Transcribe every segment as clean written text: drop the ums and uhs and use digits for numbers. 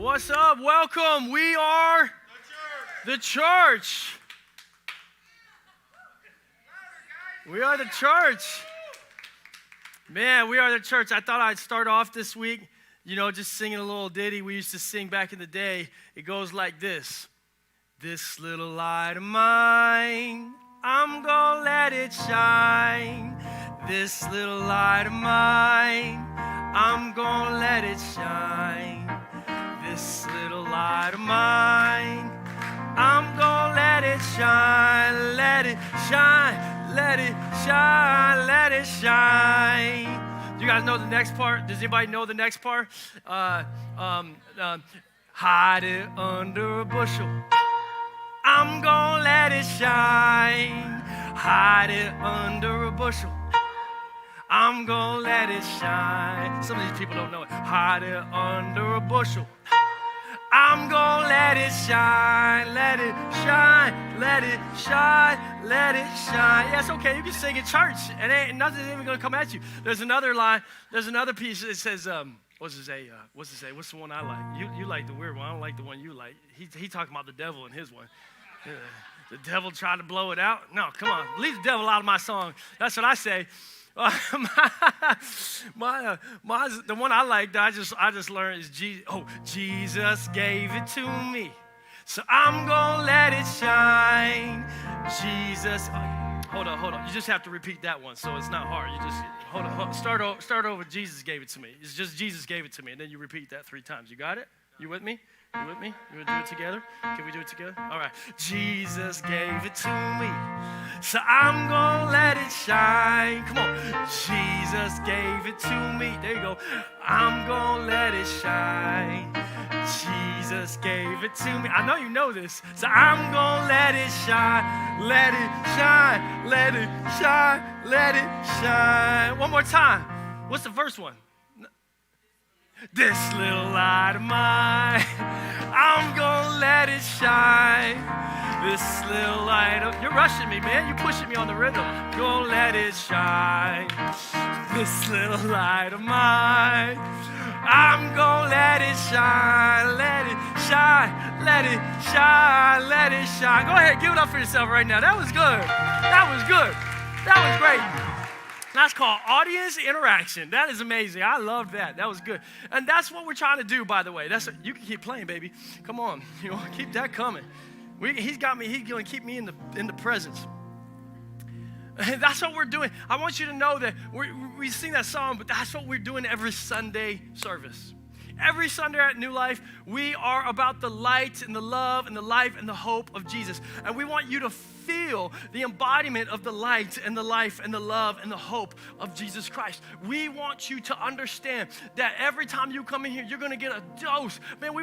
What's up? Welcome. We are the church. We are the church. Man, we are the church. I thought I'd start off this week, just singing a little ditty we used to sing back in the day. It goes like this. This little light of mine, I'm gonna let it shine. This little light of mine, I'm gonna let it shine. This little light of mine, I'm gonna let it shine. Let it shine, let it shine, let it shine. Do you guys know the next part? Does anybody know the next part? Hide it under a bushel. I'm gonna let it shine. Hide it under a bushel. I'm gonna let it shine. Some of these people don't know it. Hide it under a bushel. I'm gonna let it shine. Let it shine. Let it shine. Let it shine. Yeah, it's okay. You can sing in church. And ain't nothing's even gonna come at you. There's another line. There's another piece that says, what's it say? What's the one I like? You like the weird one. I don't like the one you like. He talking about the devil in his one. The devil tried to blow it out. No, come on. Leave the devil out of my song. That's what I say. The one I like that I just learned is Jesus gave it to me, so I'm gonna let it shine. Jesus, hold on. You just have to repeat that one, so it's not hard. You just hold on. Start over. Jesus gave it to me. It's just Jesus gave it to me, and then you repeat that 3 times. You got it? You with me? You with me? You want to do it together? Can we do it together? All right. Jesus gave it to me, so I'm going to let it shine. Come on. Jesus gave it to me. There you go. I'm going to let it shine. Jesus gave it to me. I know you know this. So I'm going to let it shine. Let it shine. Let it shine. Let it shine. One more time. What's the first one? This little light of mine, I'm gonna let it shine. This little light of, you're rushing me, man. You're pushing me on the rhythm. Gonna let it shine. This little light of mine, I'm gonna let it shine. Let it shine. Let it shine. Let it shine. Go ahead, give it up for yourself right now. That was good. That was good. That was great. That's called audience interaction. That is amazing. I love that. That was good. And that's what we're trying to do, by the way. You can keep playing, baby. Come on. Keep that coming. He's got me. He's going to keep me in the presence. And that's what we're doing. I want you to know that we sing that song, but that's what we're doing every Sunday service. Every Sunday at New Life, we are about the light and the love and the life and the hope of Jesus. And we want you to feel the embodiment of the light and the life and the love and the hope of Jesus Christ. We want you to understand that every time you come in here, you're going to get a dose. Man, we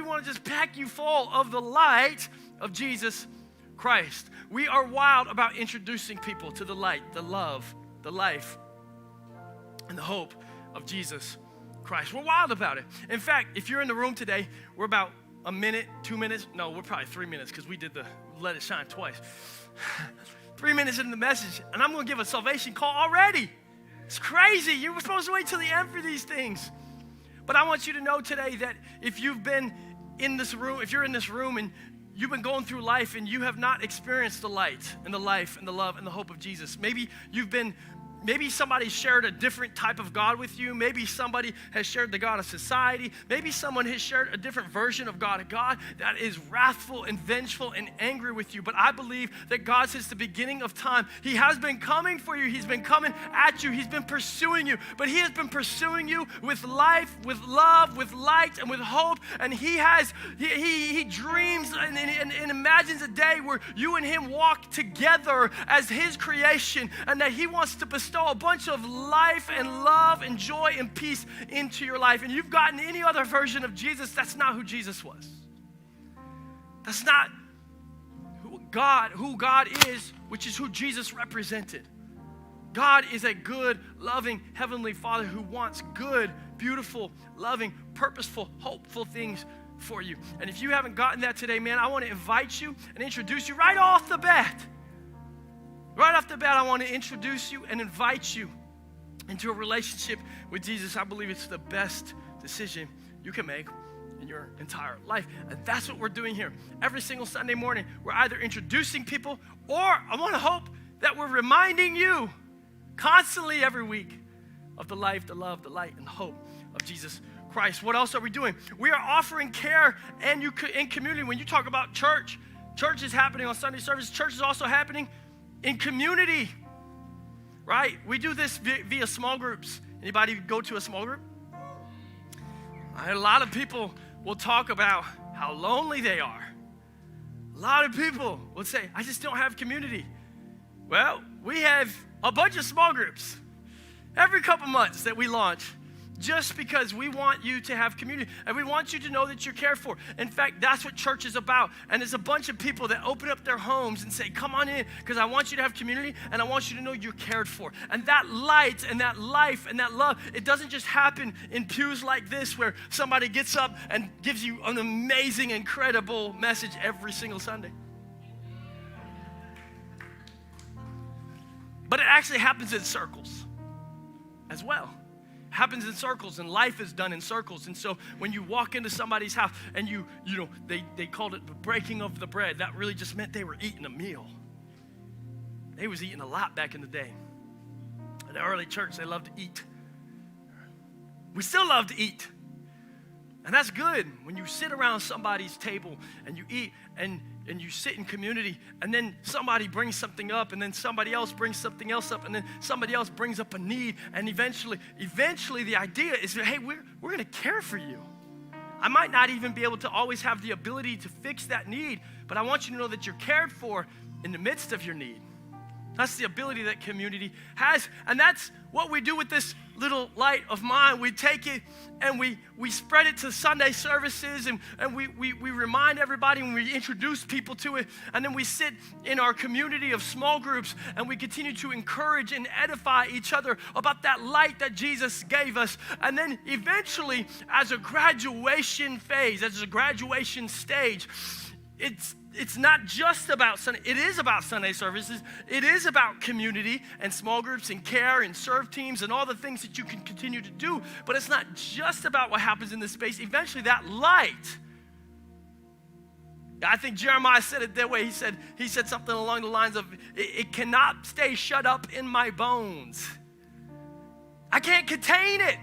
want to just pack you full of the light of Jesus Christ. We are wild about introducing people to the light, the love, the life, and the hope of Jesus Christ. We're wild about it. In fact, if you're in the room today, we're about a minute, 2 minutes. No, we're probably 3 minutes because we did the let it shine twice. 3 minutes into the message, and I'm going to give a salvation call already. It's crazy. You were supposed to wait till the end for these things. But I want you to know today that if you've been in this room, if you're in this room and you've been going through life and you have not experienced the light and the life and the love and the hope of Jesus, maybe somebody shared a different type of God with you. Maybe somebody has shared the God of society. Maybe someone has shared a different version of God, a God that is wrathful and vengeful and angry with you. But I believe that God, since the beginning of time, He has been coming for you. He's been coming at you. He's been pursuing you. But He has been pursuing you with life, with love, with light, and with hope. And He dreams and imagines a day where you and Him walk together as His creation, and that He wants to bestow a bunch of life and love and joy and peace into your life. And you've gotten any other version of Jesus, that's not who Jesus was. That's not who God is, which is who Jesus represented. God is a good, loving, heavenly Father who wants good, beautiful, loving, purposeful, hopeful things for you. And if you haven't gotten that today, man, I want to invite you and introduce you right off the bat. Right off the bat, I want to introduce you and invite you into a relationship with Jesus. I believe it's the best decision you can make in your entire life. And that's what we're doing here. Every single Sunday morning, we're either introducing people, or I want to hope that we're reminding you constantly every week of the life, the love, the light, and the hope of Jesus Christ. What else are we doing? We are offering care and in community. When you talk about church, church is happening on Sunday service. Church is also happening in community, right? We do this via small groups. Anybody go to a small group? A lot of people will talk about how lonely they are. A lot of people will say, I just don't have community. Well, we have a bunch of small groups every couple months that we launch, just because we want you to have community and we want you to know that you're cared for. In fact, that's what church is about. And it's a bunch of people that open up their homes and say, come on in, because I want you to have community and I want you to know you're cared for. And that light and that life and that love, it doesn't just happen in pews like this where somebody gets up and gives you an amazing, incredible message every single Sunday. But it actually happens in circles as well. Happens in circles, and life is done in circles. And so when you walk into somebody's house and you know, they called it the breaking of the bread, that really just meant they were eating a meal. They was eating a lot back in the day. In the early church, they loved to eat. We still love to eat. And that's good when you sit around somebody's table and you eat and you sit in community, and then somebody brings something up, and then somebody else brings something else up, and then somebody else brings up a need, and eventually the idea is that, hey, we're going to care for you. I might not even be able to always have the ability to fix that need, but I want you to know that you're cared for in the midst of your need. That's the ability that community has, and that's what we do with this little light of mine. We take it and we spread it to Sunday services, and we remind everybody, and we introduce people to it, and then we sit in our community of small groups and we continue to encourage and edify each other about that light that Jesus gave us. And then eventually, as a graduation phase, as a graduation stage, it's not just about Sunday. It is about Sunday services. It is about community and small groups and care and serve teams and all the things that you can continue to do. But it's not just about what happens in this space. Eventually, that light, I think Jeremiah said it that way. He said something along the lines of, it cannot stay shut up in my bones. I can't contain it.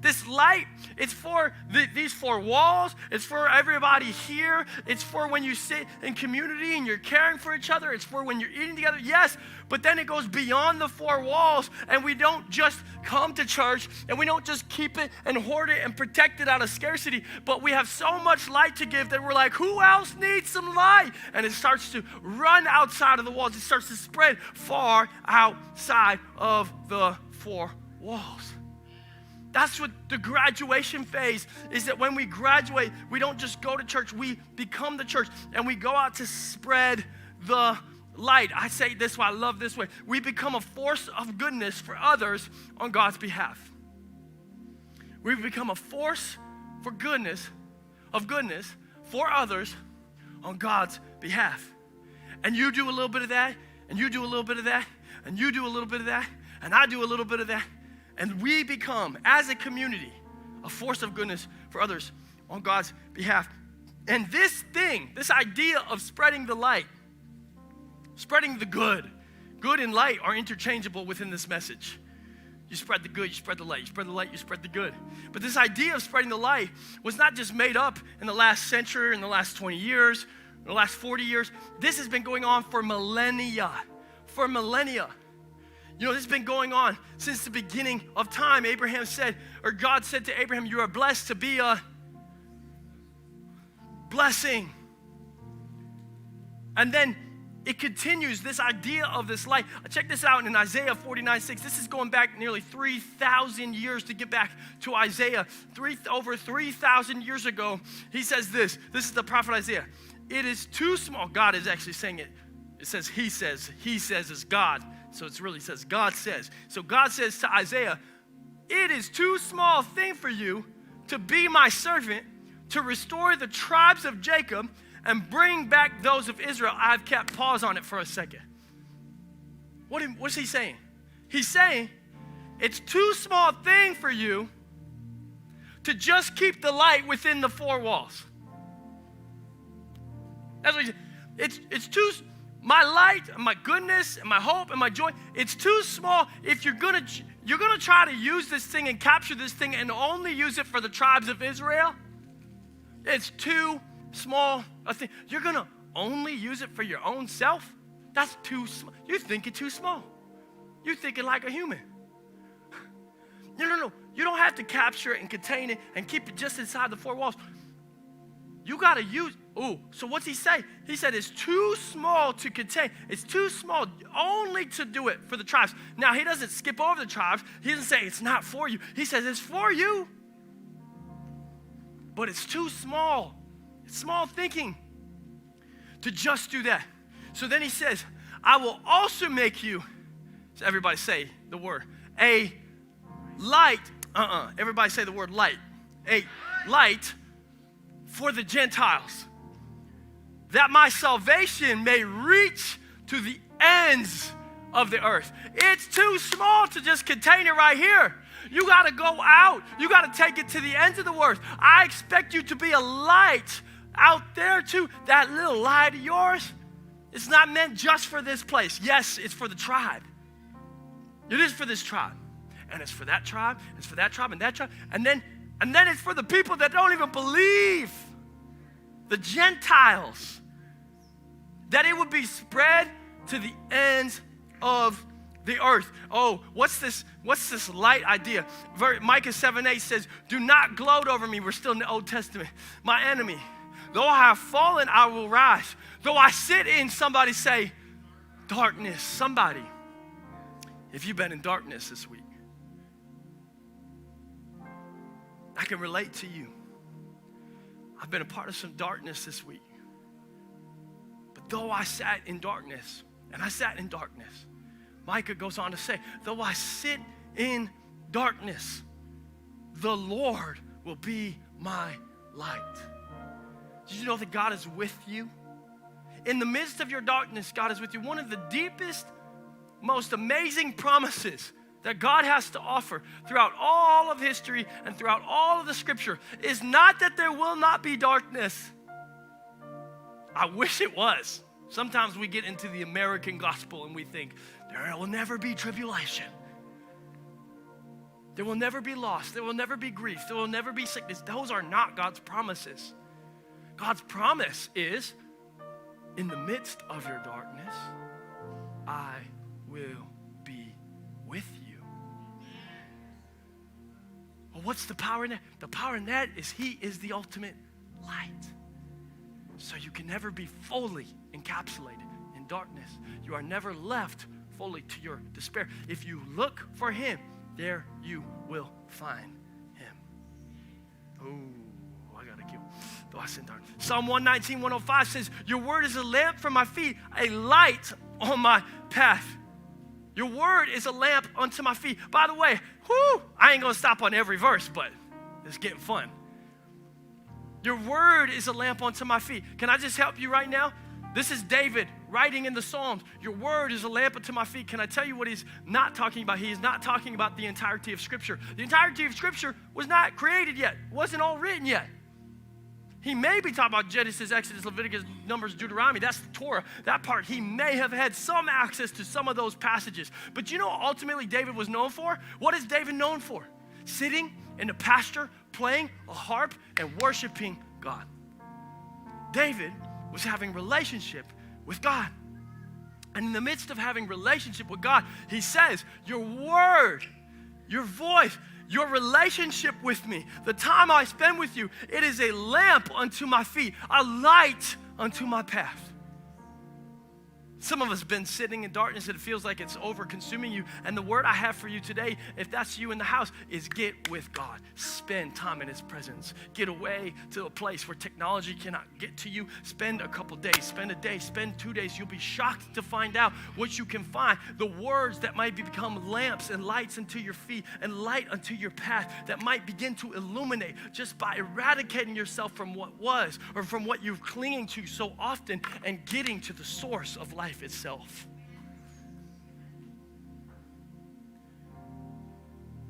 This light, it's for these four walls. It's for everybody here. It's for when you sit in community and you're caring for each other. It's for when you're eating together, yes, but then it goes beyond the four walls, and we don't just come to church and we don't just keep it and hoard it and protect it out of scarcity, but we have so much light to give that we're like, who else needs some light? And it starts to run outside of the walls. It starts to spread far outside of the four walls. That's what the graduation phase is, that when we graduate, we don't just go to church, we become the church, and we go out to spread the light. I say it this way, I love this way. We become a force of goodness for others on God's behalf. We become a force for goodness for others on God's behalf. And you do a little bit of that, and you do a little bit of that, and you do a little bit of that, and I do a little bit of that. And we become, as a community, a force of goodness for others on God's behalf. And this idea of spreading the light, spreading the good and light are interchangeable within this message. You spread the good, you spread the light. You spread the light, you spread the good. But this idea of spreading the light was not just made up in the last century, in the last 20 years, in the last 40 years. This has been going on for millennia. For millennia. You know, this has been going on since the beginning of time. God said to Abraham, you are blessed to be a blessing. And then it continues, this idea of this light. Check this out in Isaiah 49:6. This is going back nearly 3,000 years to get back to Isaiah. Over 3,000 years ago, he says this. This is the prophet Isaiah. It is too small. God is actually saying it. It says he says. He says is God. So it really says God says. So God says to Isaiah, it is too small a thing for you to be my servant, to restore the tribes of Jacob and bring back those of Israel. I've kept pause on it for a second. What's he saying? He's saying it's too small a thing for you to just keep the light within the four walls. That's what it's too, my light, and my goodness, and my hope, and my joy, it's too small if you're gonna try to use this thing and capture this thing and only use it for the tribes of Israel. It's too small a thing. You're gonna only use it for your own self? That's too small. You're thinking too small. You're thinking like a human. No. You don't have to capture it and contain it and keep it just inside the four walls. You got to use, so what's he say? He said it's too small to contain. It's too small only to do it for the tribes. Now, he doesn't skip over the tribes. He doesn't say it's not for you. He says it's for you. But it's too small. It's small thinking to just do that. So then he says, I will also make you, so everybody say the word, a light. Everybody say the word light. A light for the Gentiles, that my salvation may reach to the ends of the earth. It's too small to just contain it right here. You got to go out. You got to take it to the ends of the earth. I expect you to be a light out there too. That little light of yours, it's not meant just for this place. Yes, it's for the tribe. It is for this tribe. And it's for that tribe, it's for that tribe, and that tribe. And then it's for the people that don't even believe, the Gentiles, that it would be spread to the ends of the earth. Oh, what's this light idea? Micah 7:8 says, do not gloat over me. We're still in the Old Testament. My enemy, though I have fallen, I will rise. Though I sit in, somebody say, darkness. Somebody, if you've been in darkness this week, I can relate to you. I've been a part of some darkness this week. But though I sat in darkness, and I sat in darkness, Micah goes on to say, though I sit in darkness, the Lord will be my light. Did you know that God is with you? In the midst of your darkness, God is with you. One of the deepest, most amazing promises that God has to offer throughout all of history and throughout all of the scripture is not that there will not be darkness. I wish it was. Sometimes we get into the American gospel and we think, there will never be tribulation. There will never be loss. There will never be grief. There will never be sickness. Those are not God's promises. God's promise is, in the midst of your darkness, I will be with you. Well, what's the power in that? The power in that is He is the ultimate light. So you can never be fully encapsulated in darkness. You are never left fully to your despair. If you look for Him, there you will find Him. Oh, I gotta kill. Though I sin darkness. Psalm 119, 105 says, your word is a lamp for my feet, a light on my path. Your word is a lamp unto my feet. By the way, I ain't gonna stop on every verse, but it's getting fun. Your word is a lamp unto my feet. Can I just help you right now? This is David writing in the Psalms. Your word is a lamp unto my feet. Can I tell you what he's not talking about? He is not talking about the entirety of Scripture. The entirety of Scripture was not created yet. It wasn't all written yet. He may be talking about Genesis, Exodus, Leviticus, Numbers, Deuteronomy. That's the Torah. That part, he may have had some access to some of those passages. But you know what ultimately David was known for? What is David known for? Sitting in the pasture, playing a harp, and worshiping God. David was having relationship with God. And in the midst of having relationship with God, he says, your word, your voice, your relationship with me, the time I spend with you, it is a lamp unto my feet, a light unto my path. Some of us have been sitting in darkness and it feels like it's over-consuming you. And the word I have for you today, if that's you in the house, is get with God. Spend time in His presence. Get away to a place where technology cannot get to you. Spend a couple days, spend a day, spend 2 days. You'll be shocked to find out what you can find. The words that might become lamps and lights unto your feet and light unto your path that might begin to illuminate just by eradicating yourself from what was or from what you're clinging to so often and getting to the source of life itself.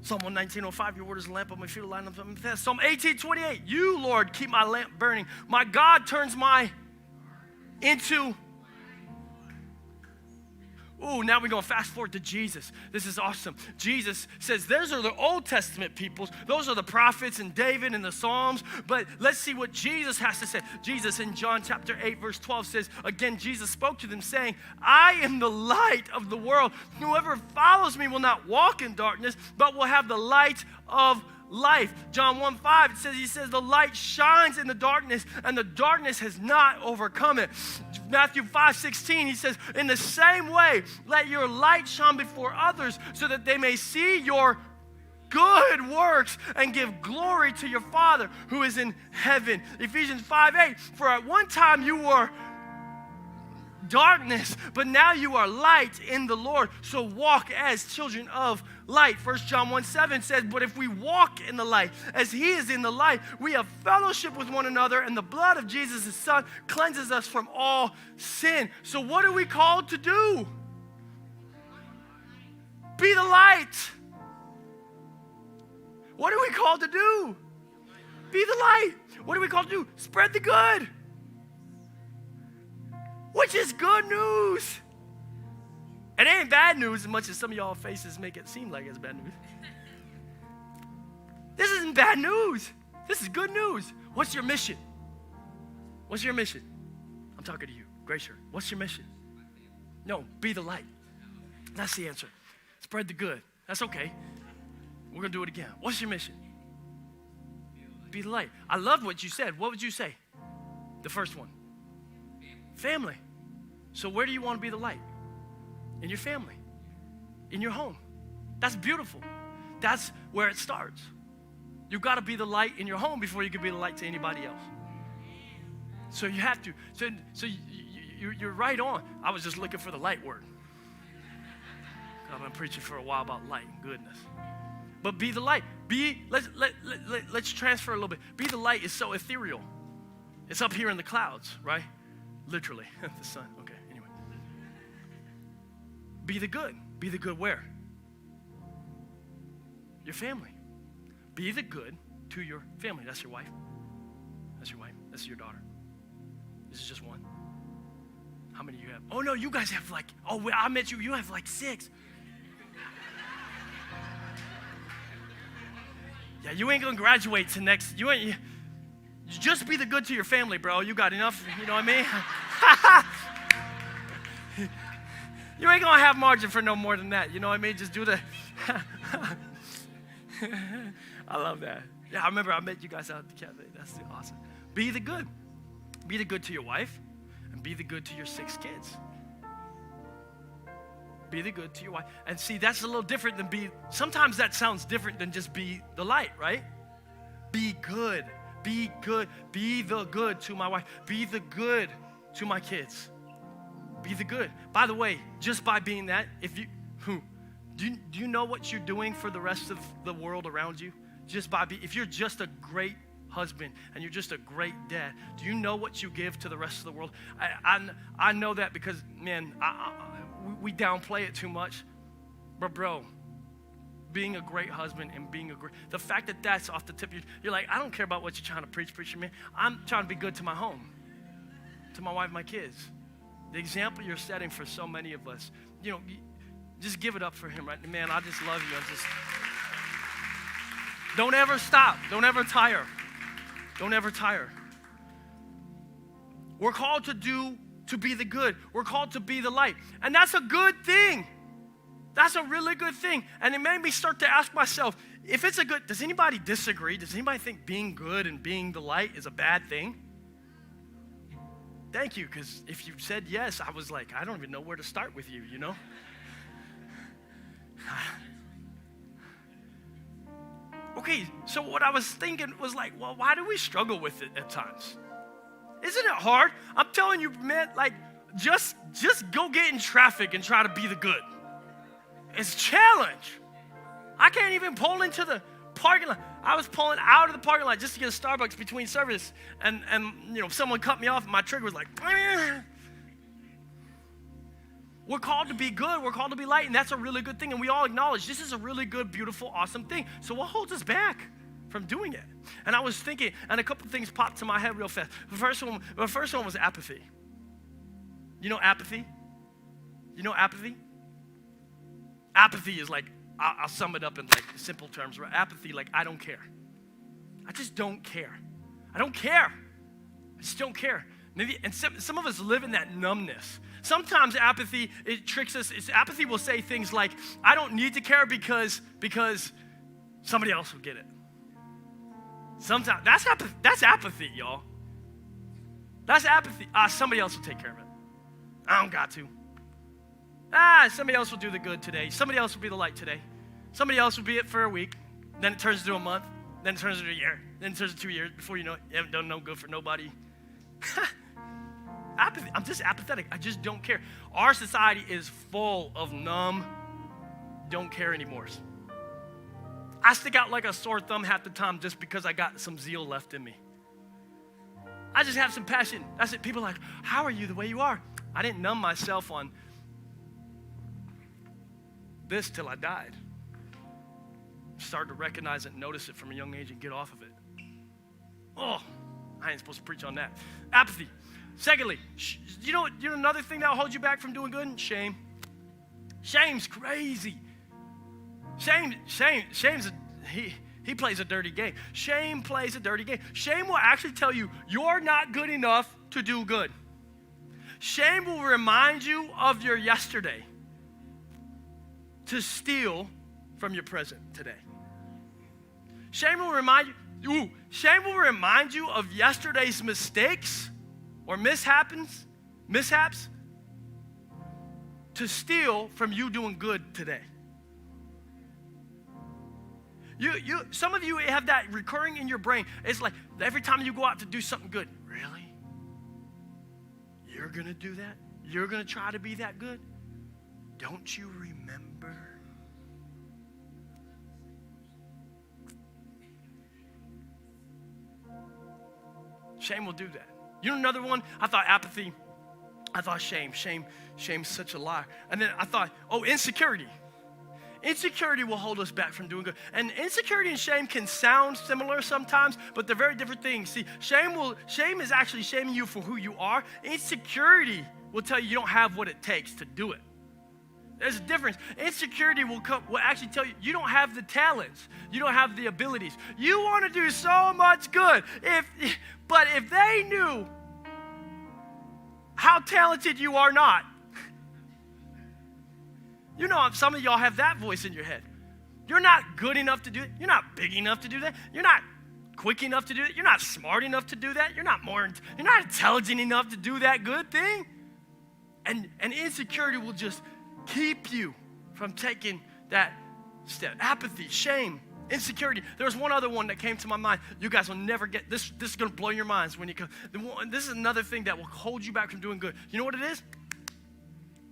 Psalm 119:05, your word is a lamp on my feet, a light on my path. Psalm 18:28, you, Lord, keep my lamp burning. My God turns my into... Ooh, now we're going to fast forward to Jesus. This is awesome. Jesus says, those are the Old Testament peoples. Those are the prophets and David and the Psalms. But let's see what Jesus has to say. Jesus in John chapter 8, verse 12 says, again, Jesus spoke to them saying, I am the light of the world. Whoever follows me will not walk in darkness, but will have the light of life. John 1:5, it says, he says, the light shines in the darkness, and the darkness has not overcome it. Matthew 5:16, he says, in the same way, let your light shine before others so that they may see your good works and give glory to your Father who is in heaven. Ephesians 5:8, for at one time you were darkness, but now you are light in the Lord, so walk as children of light. 1 John 1:7 says, but if we walk in the light as he is in the light, we have fellowship with one another, and the blood of Jesus, his son, cleanses us from all sin. So what are we called to do? Be the light. What are we called to do? Be the light. What are we called to do? Spread the good. Which is good news. It ain't bad news as much as some of y'all faces make it seem like it's bad news. This isn't bad news. This is good news. What's your mission? What's your mission? I'm talking to you, Gracious. What's your mission? No, be the light. That's the answer. Spread the good. That's okay. We're going to do it again. What's your mission? Be the light. I love what you said. What would you say? The first one. Family. So where do you want to be the light? In your family. In your home. That's beautiful. That's where it starts. You've got to be the light in your home before you can be the light to anybody else. So you have to. So you're right on. I was just looking for the light word. I've been preaching for a while about light and goodness. But be the light. Let's transfer a little bit. Be the light is so ethereal. It's up here in the clouds, right? Literally, the sun. Okay, anyway. Be the good. Be the good where? Your family. Be the good to your family. That's your wife. That's your wife. That's your daughter. This is just one. How many do you have? Oh, no, you guys have like, oh, I met you. You have like 6. Yeah, you ain't going to graduate to next. You just be the good to your family, bro. You got enough, you know what I mean? You ain't going to have margin for no more than that. You know what I mean? Just do the... I love that. Yeah, I remember I met you guys out at the cafe. That's awesome. Be the good. Be the good to your wife, and be the good to your 6 kids. Be the good to your wife. And see, that's a little different than be... Sometimes that sounds different than just be the light, right? Be good. Be good. Be the good to my wife. Be the good to my kids. Be the good. By the way, just by being that, do you know what you're doing for the rest of the world around you? If you're just a great husband and you're just a great dad, do you know what you give to the rest of the world? I know that because, man, we downplay it too much. But bro, being a great husband and the fact that that's off the tip, you're like, I don't care about what you're trying to preach, man. I'm trying to be good to my home, to my wife, my kids. The example you're setting for so many of us, just give it up for him, right? Man, I just love you. Don't ever stop. Don't ever tire. Don't ever tire. We're called to be the good. We're called to be the light. And that's a good thing. That's a really good thing. And it made me start to ask myself, if it's a good, does anybody disagree? Does anybody think being good and being the light is a bad thing? Thank you, because if you said yes, I was like, I don't even know where to start with you, Okay, so what I was thinking was like, well, why do we struggle with it at times? Isn't it hard? I'm telling you, man, like, just go get in traffic and try to be the good. It's a challenge. I can't even pull into the parking lot. I was pulling out of the parking lot just to get a Starbucks between service, and someone cut me off, and my trigger was like, We're called to be good. We're called to be light, and that's a really good thing. And we all acknowledge this is a really good, beautiful, awesome thing. So what holds us back from doing it? And I was thinking, and a couple things popped to my head real fast. The first one was apathy. You know apathy? You know apathy? Apathy is like, I'll sum it up in like simple terms. Right? Apathy, like I don't care. I just don't care. I don't care. I just don't care. Maybe, and some of us live in that numbness. Sometimes apathy, it tricks us. Apathy will say things like, I don't need to care because somebody else will get it. Sometimes, that's apathy, y'all. That's apathy. Somebody else will take care of it. I don't got to. Somebody else will do the good today. Somebody else will be the light today. Somebody else will be it for a week. Then it turns into a month. Then it turns into a year. Then it turns into 2 years. Before you know it, you haven't done no good for nobody. Apathy. I'm just apathetic. I just don't care. Our society is full of numb, don't care anymore. I stick out like a sore thumb half the time just because I got some zeal left in me. I just have some passion. That's it. People are like, how are you the way you are? I didn't numb myself on this till I died. Started to recognize it and notice it from a young age and get off of it. Oh, I ain't supposed to preach on that. Apathy. Secondly, you know another thing that'll hold you back from doing good? Shame. Shame's crazy. Shame's he plays a dirty game. Shame plays a dirty game. Shame will actually tell you you're not good enough to do good. Shame will remind you of your yesterday to steal from your present today. Shame will remind you of yesterday's mistakes or mishaps to steal from you doing good today. Some of you have that recurring in your brain. It's like every time you go out to do something good, really? You're going to do that? You're going to try to be that good? Don't you remember? Shame will do that. You know another one? I thought apathy. I thought shame. Shame's such a lie. And then I thought, insecurity. Insecurity will hold us back from doing good. And insecurity and shame can sound similar sometimes, but they're very different things. See, shame is actually shaming you for who you are. Insecurity will tell you don't have what it takes to do it. There's a difference. Insecurity will actually tell you don't have the talents. You don't have the abilities. You want to do so much good. But if they knew how talented you are not, you know, some of y'all have that voice in your head. You're not good enough to do it. You're not big enough to do that. You're not quick enough to do it. You're not smart enough to do that. You're not intelligent enough to do that good thing. And insecurity will just keep you from taking that step. Apathy, shame, insecurity. There was one other one that came to my mind. You guys will never get this. This is going to blow your minds when you come. This is another thing that will hold you back from doing good. You know what it is?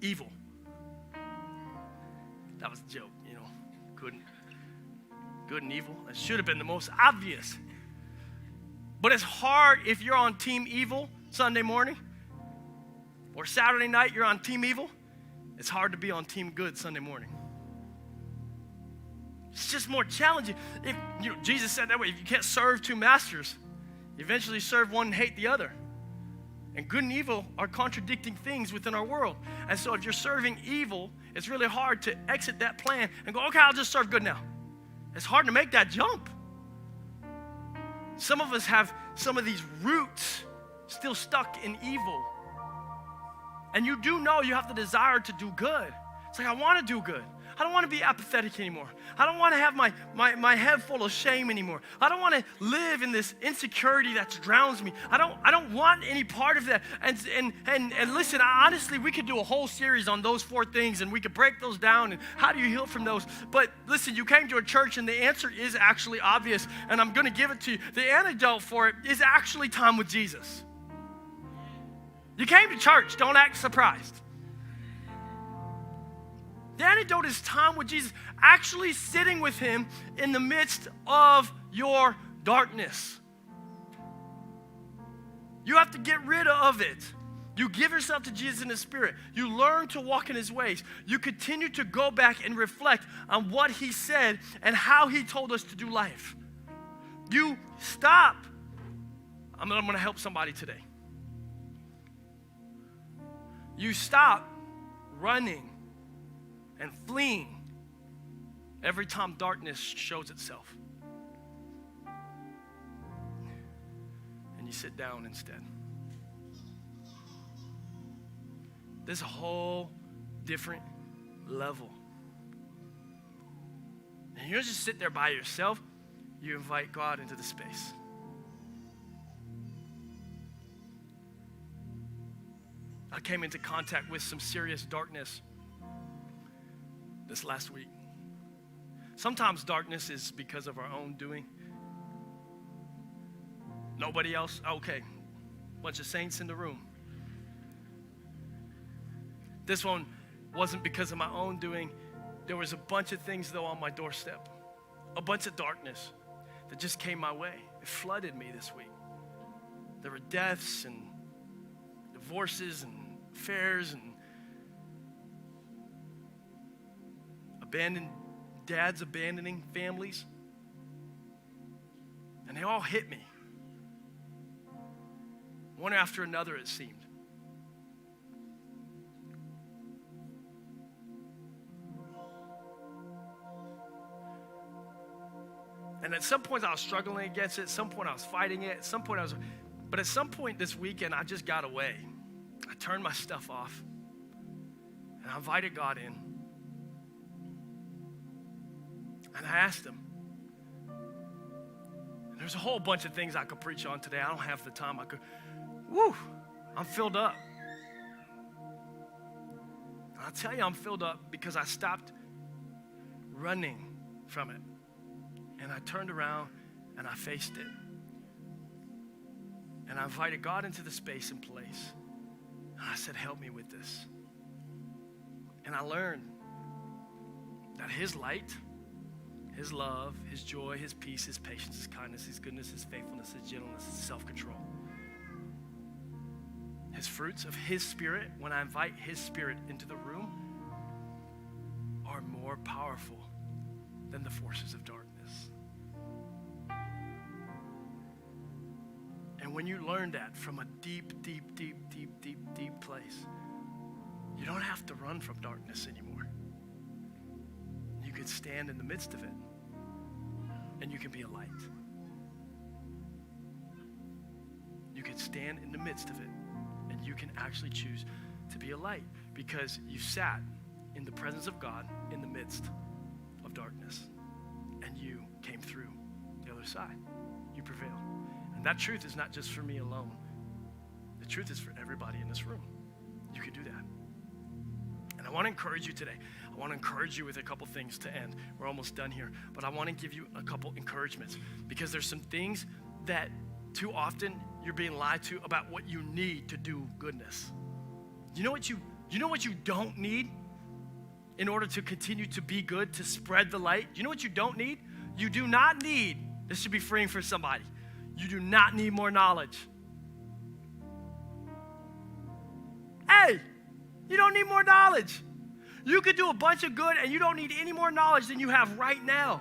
Evil. That was a joke, you know. Good and evil. That should have been the most obvious. But it's hard if you're on team evil Sunday morning or Saturday night you're on team evil. It's hard to be on team good Sunday morning. It's just more challenging. Jesus said that way, if you can't serve two masters, you eventually serve one and hate the other. And good and evil are contradicting things within our world. And so if you're serving evil, it's really hard to exit that plan and go, okay, I'll just serve good now. It's hard to make that jump. Some of us have some of these roots still stuck in evil. And you do know you have the desire to do good. It's like, I want to do good. I don't want to be apathetic anymore. I don't want to have my head full of shame anymore. I don't want to live in this insecurity that drowns me. I don't want any part of that. And listen, honestly, we could do a whole series on those 4 things, and we could break those down, and how do you heal from those? But listen, you came to a church, and the answer is actually obvious, and I'm going to give it to you. The antidote for it is actually time with Jesus. You came to church. Don't act surprised. The antidote is time with Jesus, actually sitting with him in the midst of your darkness. You have to get rid of it. You give yourself to Jesus in the Spirit. You learn to walk in his ways. You continue to go back and reflect on what he said and how he told us to do life. You stop. I'm going to help somebody today. You stop running and fleeing every time darkness shows itself. And you sit down instead. There's a whole different level. And you don't just sit there by yourself. You invite God into the space. I came into contact with some serious darkness this last week. Sometimes darkness is because of our own doing. Nobody else? Okay. Bunch of saints in the room. This one wasn't because of my own doing. There was a bunch of things, though, on my doorstep. A bunch of darkness that just came my way. It flooded me this week. There were deaths and divorces and affairs and abandoned dads abandoning families. And they all hit me. One after another, it seemed. And at some point I was struggling against it. At some point I was fighting it. At some point but at some point this weekend I just got away. I turned my stuff off. And I invited God in. And I asked him. And there's a whole bunch of things I could preach on today. I don't have the time. I'm filled up. And I'll tell you I'm filled up because I stopped running from it. And I turned around and I faced it. And I invited God into the space and place. And I said, help me with this. And I learned that his light, his love, his joy, his peace, his patience, his kindness, his goodness, his faithfulness, his gentleness, his self-control. His fruits of his spirit, when I invite his spirit into the room, are more powerful than the forces of darkness. And when you learn that from a deep, deep, deep, deep, deep, deep place, you don't have to run from darkness anymore. You can stand in the midst of it, and you can be a light. You can stand in the midst of it, and you can actually choose to be a light because you sat in the presence of God in the midst of darkness, and you came through the other side. You prevailed. And that truth is not just for me alone. The truth is for everybody in this room. You can do that. And I want to encourage you today. I want to encourage you with a couple things to end. We're almost done here. But I want to give you a couple encouragements because there's some things that too often you're being lied to about what you need to do goodness. You know what you don't need in order to continue to be good, to spread the light? You know what you don't need? You do not need, this should be freeing for somebody. You do not need more knowledge. Hey, you don't need more knowledge. You could do a bunch of good and you don't need any more knowledge than you have right now.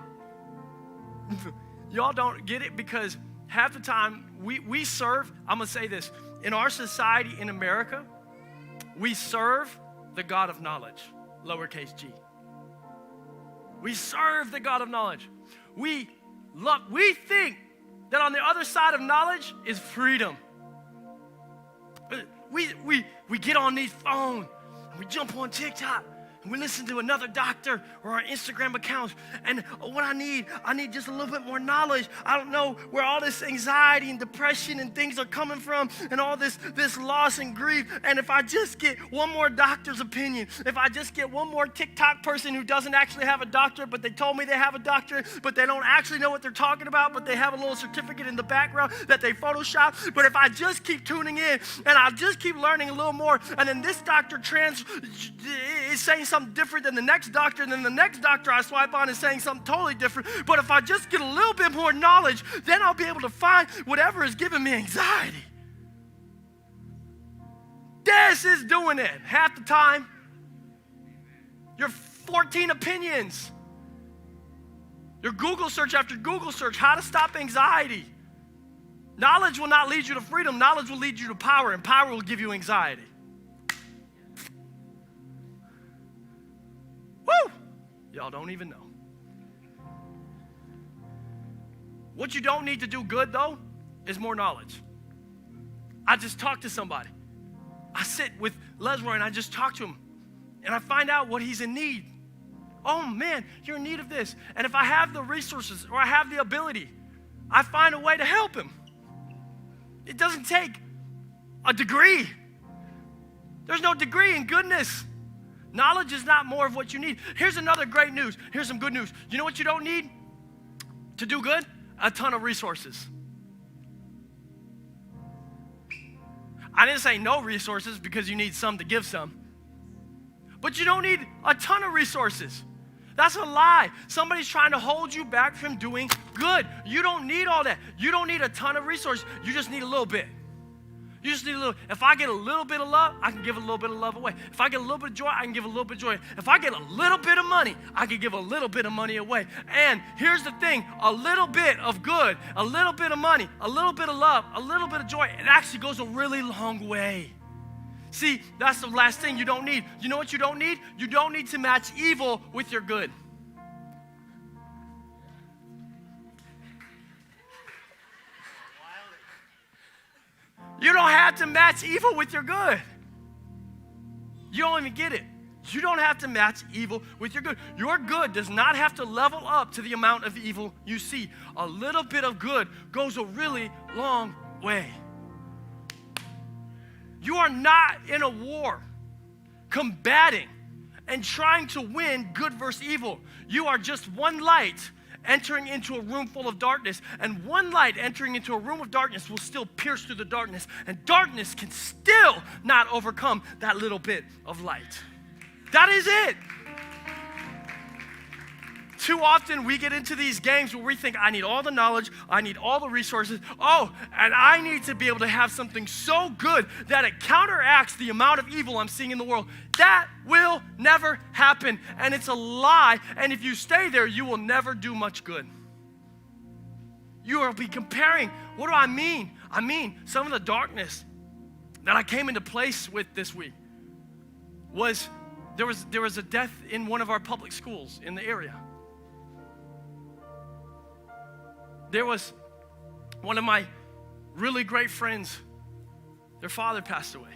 Y'all don't get it because half the time we serve, I'm going to say this, in our society in America, we serve the God of knowledge, lowercase g. We serve the God of knowledge. We think that on the other side of knowledge is freedom. We get on these phones, and we jump on TikTok, and we listen to another doctor or our Instagram accounts, and what I need just a little bit more knowledge. I don't know where all this anxiety and depression and things are coming from, and all this loss and grief, and if I just get one more doctor's opinion, if I just get one more TikTok person who doesn't actually have a doctorate, but they told me they have a doctorate, but they don't actually know what they're talking about, but they have a little certificate in the background that they Photoshop, but if I just keep tuning in, and I just keep learning a little more, and then this doctor is saying something different than the next doctor, and then the next doctor I swipe on is saying something totally different. But if I just get a little bit more knowledge, then I'll be able to find whatever is giving me anxiety. this is doing it half the time. Your 14 opinions. Your Google search after Google search, how to stop anxiety. Knowledge will not lead you to freedom. Knowledge will lead you to power, and power will give you anxiety. Woo! Y'all don't even know. What you don't need to do good, though, is more knowledge. I just talked to somebody. I sit with Lesroy and I just talk to him. And I find out what he's in need. Oh, man, you're in need of this. And if I have the resources or I have the ability, I find a way to help him. It doesn't take a degree. There's no degree in goodness. Knowledge is not more of what you need. Here's another great news. Here's some good news. You know what you don't need to do good? A ton of resources. I didn't say no resources because you need some to give some. But you don't need a ton of resources. That's a lie. Somebody's trying to hold you back from doing good. You don't need all that. You don't need a ton of resources. You just need a little bit. You just need a little. If I get a little bit of love, I can give a little bit of love away. If I get a little bit of joy, I can give a little bit of joy. If I get a little bit of money, I can give a little bit of money away. And here's the thing, a little bit of good, a little bit of money, a little bit of love, a little bit of joy, it actually goes a really long way. See, that's the last thing you don't need. You know what you don't need? You don't need to match evil with your good. You don't have to match evil with your good. You don't even get it. You don't have to match evil with your good. Your good does not have to level up to the amount of evil you see. A little bit of good goes a really long way. You are not in a war combating and trying to win good versus evil. You are just one light entering into a room full of darkness, and one light entering into a room of darkness will still pierce through the darkness, and darkness can still not overcome that little bit of light. That is it. Too often we get into these games where we think, I need all the knowledge, I need all the resources, and I need to be able to have something so good that it counteracts the amount of evil I'm seeing in the world. That will never happen, and it's a lie, and if you stay there, you will never do much good. You will be comparing. What do I mean? I mean, some of the darkness that I came into place with this week was, there was a death in one of our public schools in the area. There was one of my really great friends, their father passed away.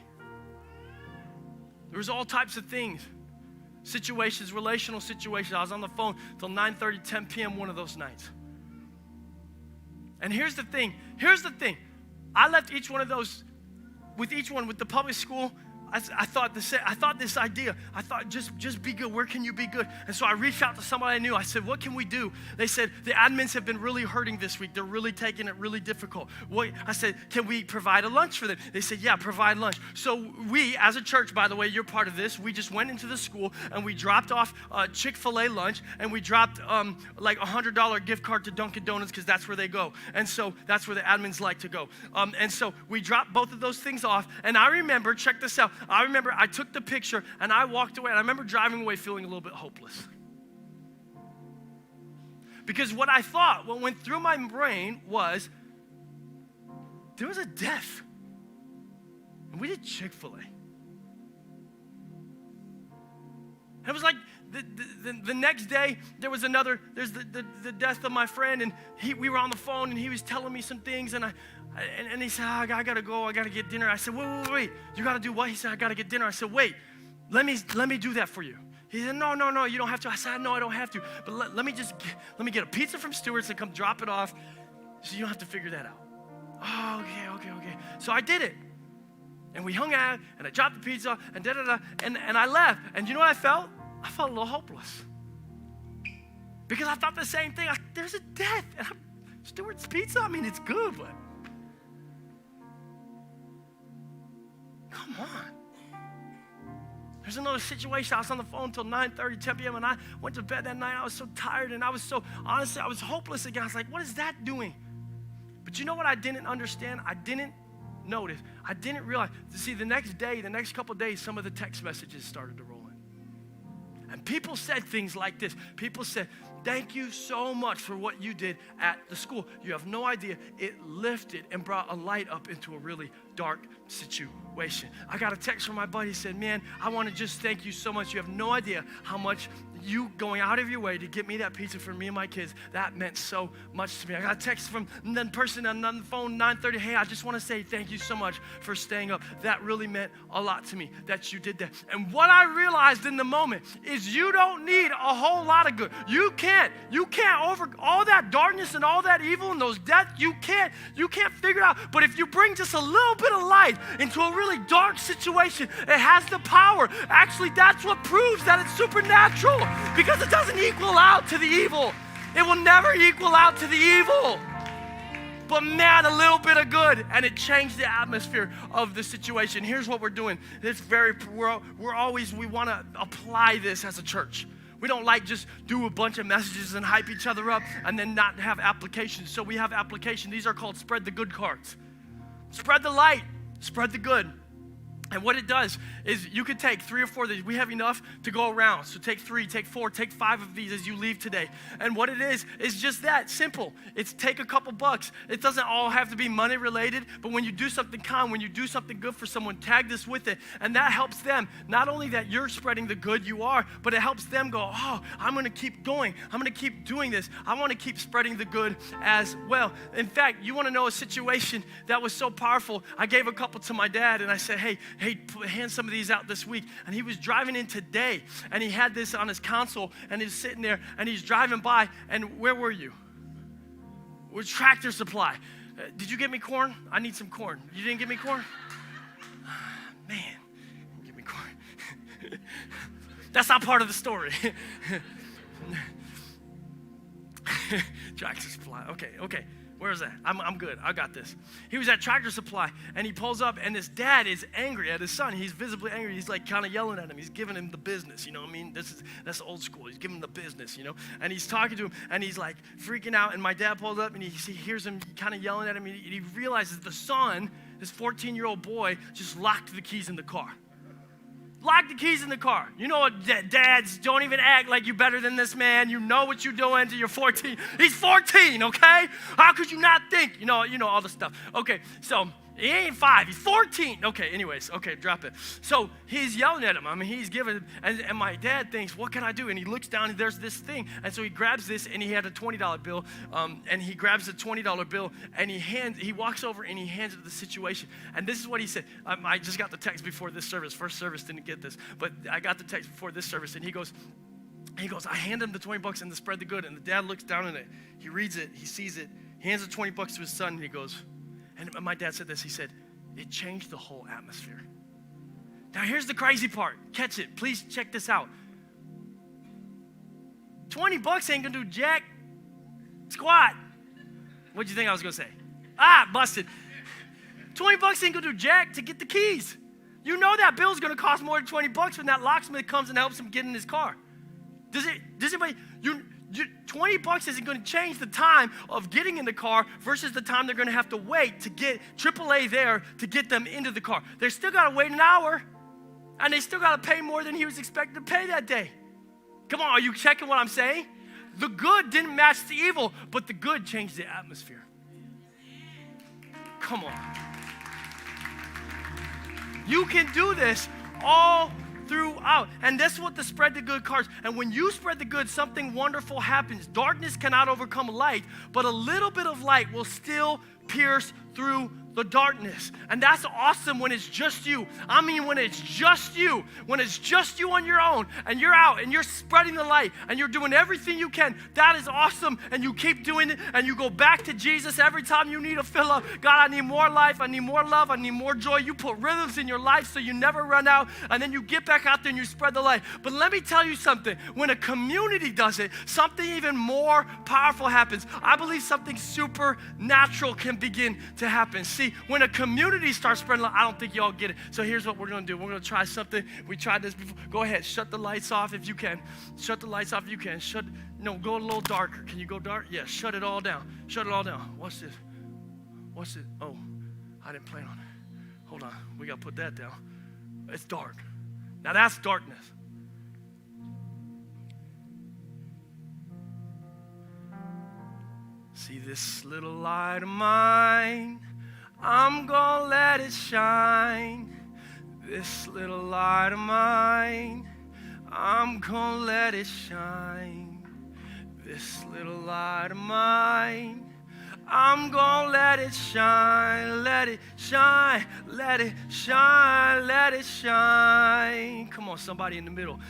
There was all types of things, situations, relational situations. I was on the phone till 9:30, 10 p.m. one of those nights. And here's the thing. I left each one of those, with the public school, I thought this idea. I thought, just be good. Where can you be good? And so I reached out to somebody I knew. I said, what can we do? They said, the admins have been really hurting this week. They're really taking it really difficult. I said, can we provide a lunch for them? They said, yeah, provide lunch. So we, as a church, by the way, you're part of this, we just went into the school and we dropped off Chick-fil-A lunch, and we dropped like $100 gift card to Dunkin' Donuts, because that's where they go. And so that's where the admins like to go. And so we dropped both of those things off. And I remember, check this out, I took the picture and I walked away, and I remember driving away feeling a little bit hopeless. Because what I thought, what went through my brain was, there was a death. And we did Chick-fil-A. And it was like the next day, there's the death of my friend, and we were on the phone, and he was telling me some things, and he said, I gotta go, I gotta get dinner. I said, wait, you gotta do what? He said, I gotta get dinner. I said, wait, let me do that for you. He said, no, you don't have to. I said, no, I don't have to, but let me get a pizza from Stewart's and come drop it off, so you don't have to figure that out. Oh, okay. So I did it. And we hung out, and I dropped the pizza, and and I left. And you know what I felt? I felt a little hopeless. Because I thought the same thing. There's a death. And Stewart's Pizza, I mean, it's good, but come on. There's another situation. I was on the phone until 9:30, 10 p.m., and I went to bed that night. I was so tired, and I was hopeless again. I was like, what is that doing? But you know what I didn't understand? I didn't notice, I didn't realize. See, the next couple of days, some of the text messages started to roll in. And people said things like this. People said, thank you so much for what you did at the school. You have no idea. It lifted and brought a light up into a really dark situation. I got a text from my buddy. He said, man, I want to just thank you so much. You have no idea how much you going out of your way to get me that pizza for me and my kids. That meant so much to me. I got a text from the person on the phone, 9:30. Hey, I just want to say thank you so much for staying up. That really meant a lot to me that you did that. And what I realized in the moment is you don't need a whole lot of good. You can't over all that darkness and all that evil and those deaths. You can't figure it out. But if you bring just a little bit of light into a really dark situation, it has the power. Actually, that's what proves that it's supernatural, because it doesn't equal out to the evil. It will never equal out to the evil. But man, a little bit of good, and it changed the atmosphere of the situation. Here's what we're doing. We want to apply this as a church. We don't like just do a bunch of messages and hype each other up and then not have application. So we have application. These are called spread the good cards. Spread the light, spread the good. And what it does is you could take 3 or 4 of these. We have enough to go around. So take 3, take 4, take 5 of these as you leave today. And what it is just that simple. It's take a couple bucks. It doesn't all have to be money related, but when you do something kind, when you do something good for someone, tag this with it. And that helps them. Not only that you're spreading the good you are, but it helps them go, oh, I'm going to keep going. I'm going to keep doing this. I want to keep spreading the good as well. In fact, you want to know a situation that was so powerful. I gave a couple to my dad, and I said, hey, hand some of these out this week. And he was driving in today, and he had this on his console, and he's sitting there, and he's driving by, and where were you? With Tractor Supply. Did you get me corn? I need some corn. You didn't get me corn? Man, give me corn. That's not part of the story. Tractor Supply. Okay. Where is that? I'm good. I got this. He was at Tractor Supply, and he pulls up, and his dad is angry at his son. He's visibly angry. He's like kind of yelling at him. He's giving him the business. You know what I mean? That's old school. He's giving him the business, you know? And he's talking to him, and he's like freaking out. And my dad pulls up, and he hears him kind of yelling at him, and he realizes the son, this 14-year-old boy, just locked the keys in the car. Lock the keys in the car. You know what, dads, don't even act like you're better than this man. You know what you're doing to your 14. He's 14, okay? How could you not think? You know all the stuff. Okay, so he ain't 5, he's 14. Okay, anyways, drop it. So he's yelling at him. I mean, he's giving, and my dad thinks, what can I do? And he looks down, and there's this thing. And so he grabs this, and he had a $20 bill, and he grabs the $20 bill, and he walks over, and he hands it to the situation. And this is what he said. I just got the text before this service. First service didn't get this, but I got the text before this service, and he goes, I hand him the $20 and the spread the good, and the dad looks down at it. He reads it, he sees it, he hands the $20 to his son, and he goes, and my dad said this, he said, it changed the whole atmosphere. Now here's the crazy part. Catch it. Please check this out. $20 ain't gonna do jack squat. What'd you think I was gonna say? Busted. $20 ain't gonna do jack to get the keys. You know that bill's gonna cost more than $20 when that locksmith comes and helps him get in his car. Does anybody, $20 isn't going to change the time of getting in the car versus the time they're going to have to wait to get AAA there to get them into the car. They still got to wait an hour, and they still got to pay more than he was expected to pay that day. Come on, are you checking what I'm saying? The good didn't match the evil, but the good changed the atmosphere. Come on. You can do this all throughout. And that's what the spread the good cards. And when you spread the good, something wonderful happens. Darkness cannot overcome light, but a little bit of light will still pierce through the darkness. And that's awesome when it's just you. I mean, when it's just you on your own, and you're out and you're spreading the light and you're doing everything you can, that is awesome. And you keep doing it, and you go back to Jesus every time you need to fill up. God, I need more life, I need more love, I need more joy. You put rhythms in your life so you never run out, and then you get back out there and you spread the light. But let me tell you something. When a community does it, something even more powerful happens. I believe something supernatural can begin to happen. See, when a community starts spreading light, I don't think y'all get it. So here's what we're going to do. We're going to try something. We tried this before. Go ahead. Shut the lights off if you can. Shut the lights off if you can. Go a little darker. Can you go dark? Yeah, shut it all down. Shut it all down. Watch this. Oh, I didn't plan on it. Hold on, we got to put that down. It's dark. Now that's darkness. See this little light of mine, I'm gonna let it shine. This little light of mine, I'm gonna let it shine. This little light of mine, I'm gonna let it shine, let it shine, let it shine, let it shine. Come on, somebody in the middle.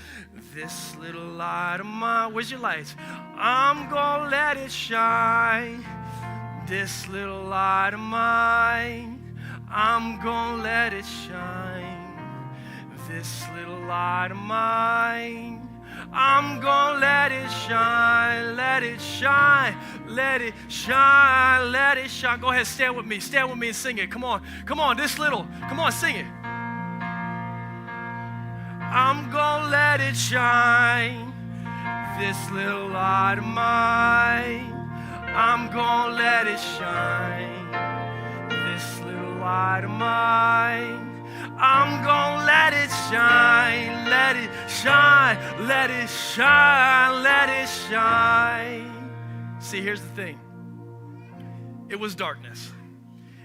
This little light of mine, where's your lights? I'm gonna let it shine. This little light of mine, I'm gonna let it shine. This little light of mine, I'm gonna let it shine, let it shine, let it shine, let it shine. Go ahead, stand with me and sing it. Come on, this little, come on, sing it. I'm gonna let it shine, this little light of mine, I'm gonna let it shine, this little light of mine, I'm gonna let it shine, let it shine, let it shine, let it shine. See, here's the thing. It was darkness.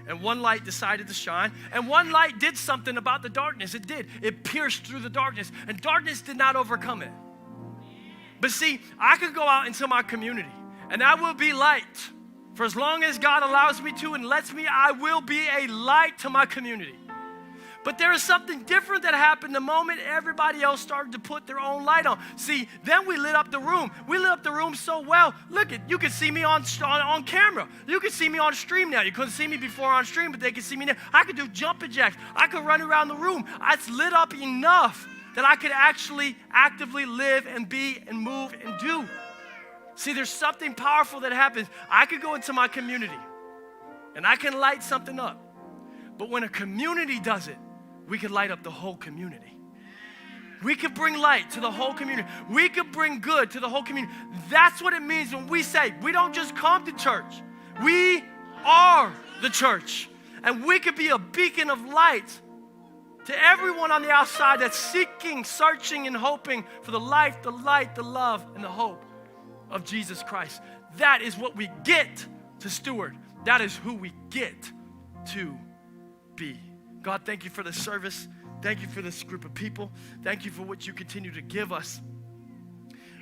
And one light decided to shine, and one light did something about the darkness. It did. It pierced through the darkness, and darkness did not overcome it. But see, I could go out into my community, and I will be light. For as long as God allows me to and lets me, I will be a light to my community. But there is something different that happened the moment everybody else started to put their own light on. See, then we lit up the room. We lit up the room so well. Look, you could see me on camera. You could see me on stream now. You couldn't see me before on stream, but they could see me now. I could do jumping jacks. I could run around the room. It's lit up enough that I could actually actively live and be and move and do. See, there's something powerful that happens. I could go into my community, and I can light something up. But when a community does it, we could light up the whole community. We could bring light to the whole community. We could bring good to the whole community. That's what it means when we say we don't just come to church. We are the church. And we could be a beacon of light to everyone on the outside that's seeking, searching, and hoping for the life, the light, the love, and the hope of Jesus Christ. That is what we get to steward. That is who we get to be. God, thank you for this service. Thank you for this group of people. Thank you for what you continue to give us,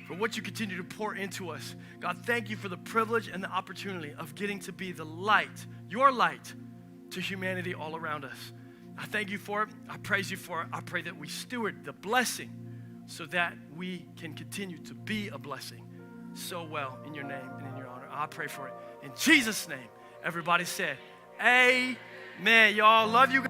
for what you continue to pour into us. God, thank you for the privilege and the opportunity of getting to be the light, your light, to humanity all around us. I thank you for it. I praise you for it. I pray that we steward the blessing so that we can continue to be a blessing so well in your name and in your honor. I pray for it in Jesus' name. Everybody said, amen. Y'all, love you guys.